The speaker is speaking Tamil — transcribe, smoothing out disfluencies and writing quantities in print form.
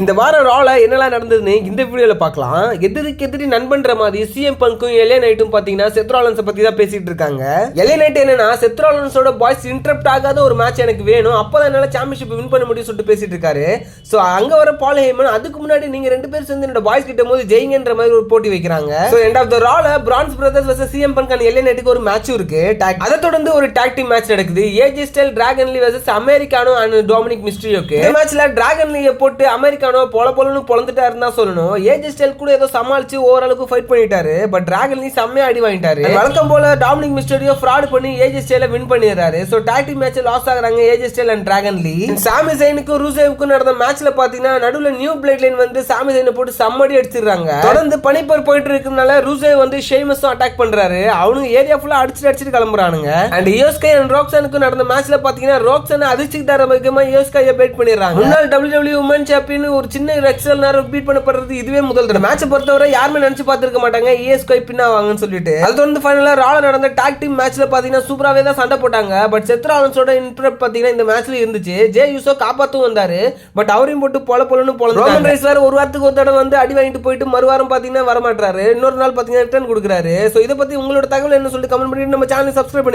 இந்த வார ரால என்னெல்லாம் நடந்ததுன்னு இந்த வீடியோல பார்க்கலாம். எதிரி நண்பன்ற மாதிரி சிஎம் பங்கும் எல்ஏ நைட்டும் பாத்தீங்கன்னா செத் ராலன்ஸை பத்தி தான் பேசிட்டு இருக்காங்க. எல்ஏ நைட் என்னன்னா செத் ராலன்ஸோட பாய்ஸ் இன்டரப்ட் ஆகாத ஒரு மேட்ச் எனக்கு வேணும், அப்பதான் என்னால சாம்பியன்ஷிப் வின் பண்ண முடியும் சொல்லிட்டு பேசிட்டு இருக்காரு. சோ அங்க வர பால் ஹேமன் அதுக்கு முன்னாடி நீங்க ரெண்டு பேரும் சேர்ந்து என்னோட பாய்ஸ் கிட்ட போது ஜெயிங்கன்ற மாதிரி ஒரு போட்டி வைக்கிறாங்க. சோ எண்ட் ஆஃப் த ரால பிரான்ஸ் brothers vs CM Punk and LA நைட்டுக்கு ஒரு மேட்சும் இருக்கு. அதை தொடர்ந்து ஒரு டாக் டீம் மேட்ச் நடக்குது. AJ Styles Dragon Lee vs Americano and Dominik மிஸ்டரியோக்கு. இந்த மேட்ச்ல டிராகன் லீயை போட்டு அமெரிக்கானோ போல பொளந்துட்டாருன்னு சொல்லணும். ஏஜே ஸ்டைல் கூட ஏதோ சமாளிச்சு ஓரளவுக்கு ஃபைட் பண்ணிட்டாரு. பட் டிராகன் லீ செம்மையா அடி வாங்கிட்டாரு. வழக்கம் போல டாமினிக் மிஸ்டரியோ ஃப்ராட் பண்ணி ஏஜே ஸ்டைல வின் பண்ணிடுறாரு. So tag team match loss ஆகுறாங்க AJ Style and Dragon Lee. Sami ஜெயினுக்கும் ரூசேவுக்கும் நடந்த மேட்ச்ல பாத்தீங்கன்னா நடுவுல நியூ பிளேட் லைன் வந்து சாமி ஜெயினை போட்டு சம்மடி அடிச்சிடுறாங்க. தொடர்ந்து பனிப்பர் போயிட்டு இருக்கனால ரூசேவ் வந்து ஷேமஸும் அட்டாக் பண்றாரு. அவனுங்க ஏரியா ஃபுல்லா அடிச்சிட்டு கிளம்புறானுங்க. அண்ட் யோஸ்கை அண்ட் ரோக்சனுக்கு நடந்த மேட்ச்ல பாத்தீங்கன்னா ரோக்சன் அதிர்ச்சிக்கிட்டார வேகமா யோஸ்கையை பேட் பண்ணிடுறாங்க. முன்னாள் WWE உமன் சாம்பியன் ஒரு சின்ன ரெக்ஸல் நேரம் பீட் பண்ணப்படுறது இதுவே முதல் தடவை. மேட்ச் பொறுத்தவரை யாருமே நினைச்சு பார்த்திருக்க மாட்டாங்க ESK பின்னா வாங்கன்னு சொல்லிட்டு. அது தொடர்ந்து ஃபைனலா ரால நடந்த டாக் டீம் மேட்ச்ல பாத்தீங்கன்னா சூப்பராவே தான் சண்டை போட்டாங்க. பட் செத் ராலன்ஸோட இன்டரப்ட் பாத்தீங்கன்னா இந்த மேட்ச்ல இருந்துச்சு. ஜே யூசோ காப்பாத்தும் வந்தாரு. பட் அவரையும் போட்டு பொலன்னு ரோமன் ரைஸ் வேற ஒரு வாரத்துக்கு ஒரு தடவை வந்து அடி வாங்கிட்டு போயிட்டு மறுவாரம் பாத்தீங்கன்னா வரமாட்டாரு. இன்னொரு நாள் பாத்தீங்கன்னா ரிட்டர்ன் கொடுக்குறாரு. சோ இதை பத்தி உங்களோட தகவல் என்ன சொல்லிட்டு கமெண்ட் பண்ணிட்டு நம்ம சேனல் சப்ஸ்கிரைப்